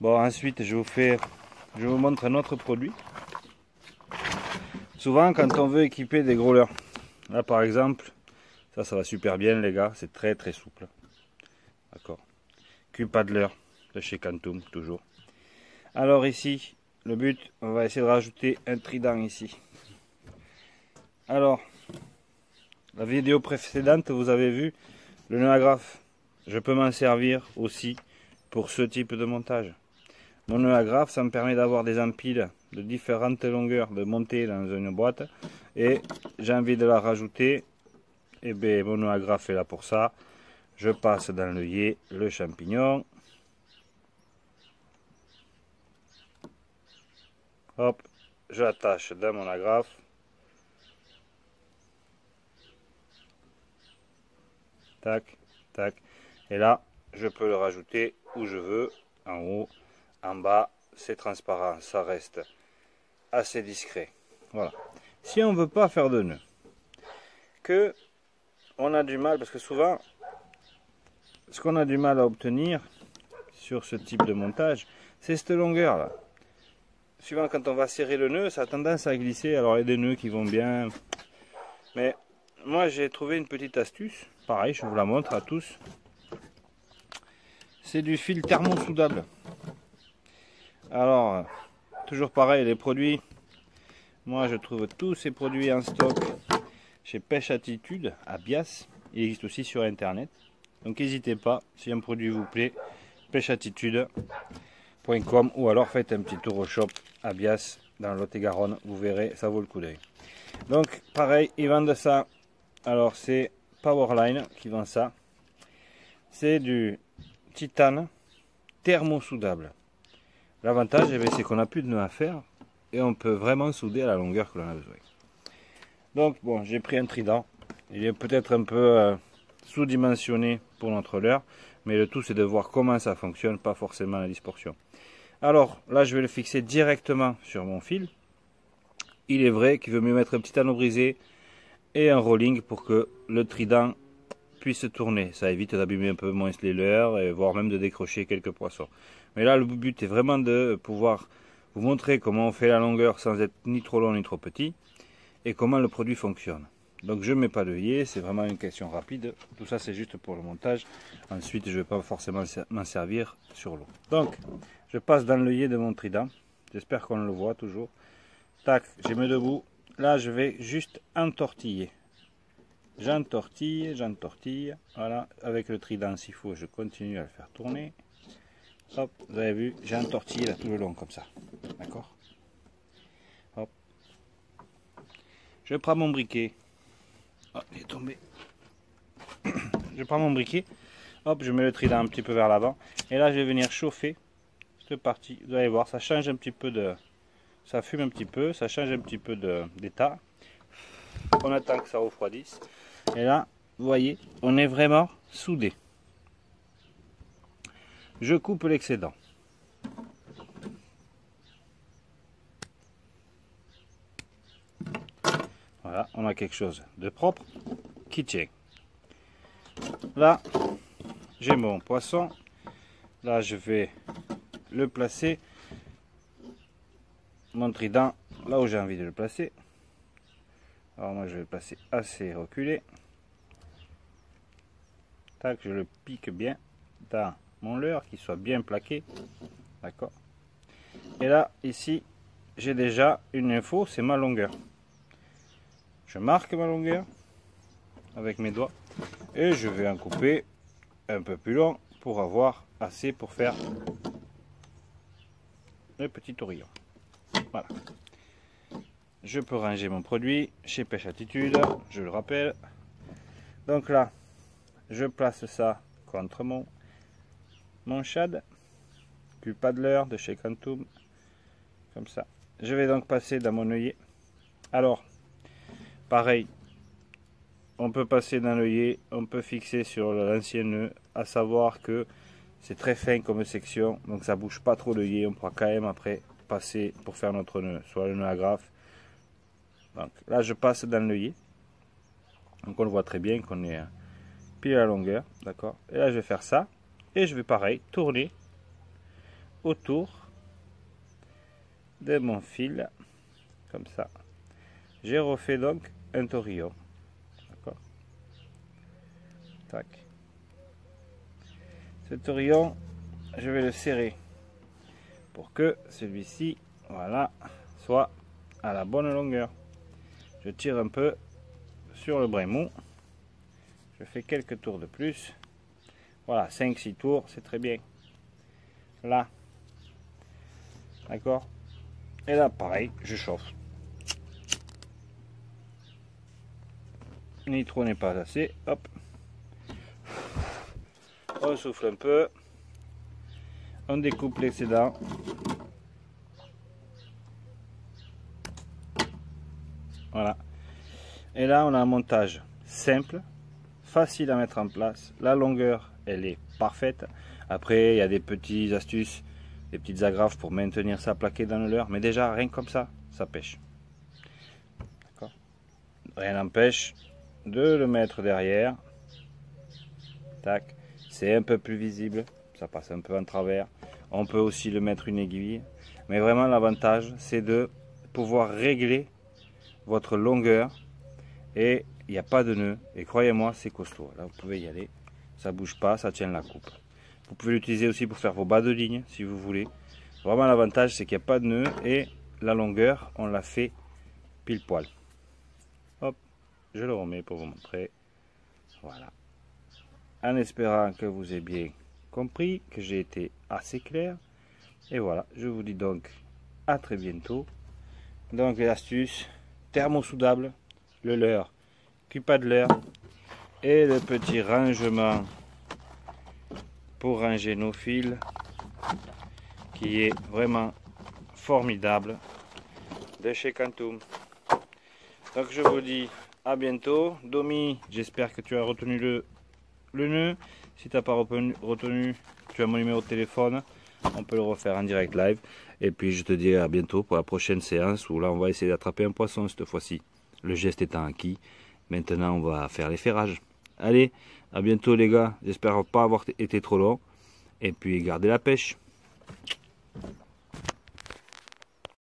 Bon, ensuite je vous montre un autre produit. Souvent quand on veut équiper des gros leurres, là par exemple, ça va super bien les gars, c'est très très souple. D'accord. Q-Paddler de chez Quantum, toujours. Alors ici, le but, on va essayer de rajouter un trident ici. Alors, la vidéo précédente, vous avez vu le nœud agrafe. Je peux m'en servir aussi pour ce type de montage. Mon nœud agrafe, ça me permet d'avoir des empiles de différentes longueurs de monter dans une boîte. Et j'ai envie de la rajouter. Et bien, mon nœud agrafe est là pour ça. Je passe dans l'œillet le champignon. Hop, je l'attache dans mon agrafe. Tac, tac. Et là, je peux le rajouter où je veux, en haut, en bas. C'est transparent, ça reste assez discret. Voilà. Si on ne veut pas faire de nœud, que on a du mal, parce que souvent, ce qu'on a du mal à obtenir sur ce type de montage, c'est cette longueur là. Suivant quand on va serrer le nœud, ça a tendance à glisser. Alors il y a des nœuds qui vont bien, mais moi j'ai trouvé une petite astuce. Pareil, je vous la montre à tous. C'est du fil thermosoudable. Alors, toujours pareil, les produits. Moi je trouve tous ces produits en stock chez Pêche Attitude à Bias. Il existe aussi sur internet. Donc n'hésitez pas, si un produit vous plaît, pêcheattitude.com ou alors faites un petit tour au shop à Bias dans le Lot-et-Garonne, vous verrez, ça vaut le coup d'œil. Donc pareil, ils vendent ça. Alors c'est Powerline qui vend ça. C'est du titane thermosoudable. L'avantage, c'est qu'on n'a plus de nœud à faire et on peut vraiment souder à la longueur que l'on a besoin. Donc bon, j'ai pris un trident. Il est peut-être un peu sous-dimensionné pour notre leurre, mais le tout c'est de voir comment ça fonctionne, pas forcément la distorsion. Alors là, je vais le fixer directement sur mon fil. Il est vrai qu'il vaut mieux mettre un petit anneau brisé et un rolling pour que le trident puisse tourner. Ça évite d'abîmer un peu moins les leurres et voire même de décrocher quelques poissons. Mais là, le but est vraiment de pouvoir vous montrer comment on fait la longueur sans être ni trop long ni trop petit et comment le produit fonctionne. Donc je ne mets pas d'œillet, c'est vraiment une question rapide. Tout ça c'est juste pour le montage. Ensuite je ne vais pas forcément m'en servir sur l'eau. Donc je passe dans l'œillet de mon trident. J'espère qu'on le voit toujours. Tac, j'ai mis debout. Là je vais juste entortiller. J'entortille, j'entortille. Voilà, avec le trident s'il faut, je continue à le faire tourner. Hop, vous avez vu, j'ai entortillé là tout le long comme ça. D'accord. Hop. Je prends mon briquet. Oh, il est tombé. Je prends mon briquet. Hop, je mets le trident un petit peu vers l'avant. Et là, je vais venir chauffer cette partie. Vous allez voir, ça change un petit peu de... Ça fume un petit peu, ça change un petit peu d'état. On attend que ça refroidisse. Et là, vous voyez, on est vraiment soudé. Je coupe l'excédent. Voilà, on a quelque chose de propre qui tient. Là, j'ai mon poisson. Là, je vais le placer. Mon trident, là où j'ai envie de le placer. Alors moi, je vais le placer assez reculé. Tac, je le pique bien dans mon leurre, qu'il soit bien plaqué. D'accord. Et là, ici, j'ai déjà une info, c'est ma longueur. Je marque ma longueur avec mes doigts et je vais en couper un peu plus long pour avoir assez pour faire le petit ourillon. Voilà. Je peux ranger mon produit chez Pêche Attitude, je le rappelle. Donc là, je place ça contre mon shad, Q-Paddler de chez Quantum, comme ça. Je vais donc passer dans mon œillet. Alors, pareil, on peut passer dans l'œillet, on peut fixer sur l'ancien nœud, à savoir que c'est très fin comme section, donc ça bouge pas trop l'œillet, on pourra quand même après passer pour faire notre nœud, soit le nœud agrafe. Donc là je passe dans l'œillet, donc on le voit très bien qu'on est pile à la longueur, d'accord. Et là je vais faire ça, et je vais pareil tourner autour de mon fil, comme ça. J'ai refait donc un torillon. D'accord. Tac. Ce torillon, je vais le serrer pour que celui-ci, voilà, soit à la bonne longueur. Je tire un peu sur le brin mou. Je fais quelques tours de plus. Voilà, 5-6 tours, c'est très bien. Là. D'accord. Et là, pareil, je chauffe. Ni trop n'est pas assez. Hop. On souffle un peu. On découpe l'excédent. Voilà. Et là, on a un montage simple, facile à mettre en place. La longueur, elle est parfaite. Après, il y a des petites astuces, des petites agrafes pour maintenir ça plaqué dans le leurre. Mais déjà, rien comme ça, ça pêche. D'accord. Rien n'empêche de le mettre derrière. Tac. C'est un peu plus visible. Ça passe un peu en travers. On peut aussi le mettre une aiguille. Mais vraiment, l'avantage, c'est de pouvoir régler votre longueur. Et il n'y a pas de nœud. Et croyez-moi, c'est costaud. Là, vous pouvez y aller. Ça bouge pas, ça tient la coupe. Vous pouvez l'utiliser aussi pour faire vos bas de ligne, si vous voulez. Vraiment, l'avantage, c'est qu'il n'y a pas de nœud. Et la longueur, on l'a fait pile poil. Hop, je le remets pour vous montrer. Voilà. En espérant que vous ayez bien compris, que j'ai été assez clair. Et voilà, je vous dis donc à très bientôt. Donc les astuces, thermosoudable, le leurre, pas de leurre et le petit rangement pour ranger nos fils qui est vraiment formidable de chez Quantum. Donc je vous dis à bientôt. Domi, j'espère que tu as retenu le nœud. Si tu n'as pas retenu, tu as mon numéro de téléphone. On peut le refaire en direct live. Et puis je te dis à bientôt pour la prochaine séance où là on va essayer d'attraper un poisson cette fois-ci. Le geste étant acquis. Maintenant on va faire les ferrages. Allez, à bientôt les gars. J'espère pas avoir été trop long. Et puis gardez la pêche.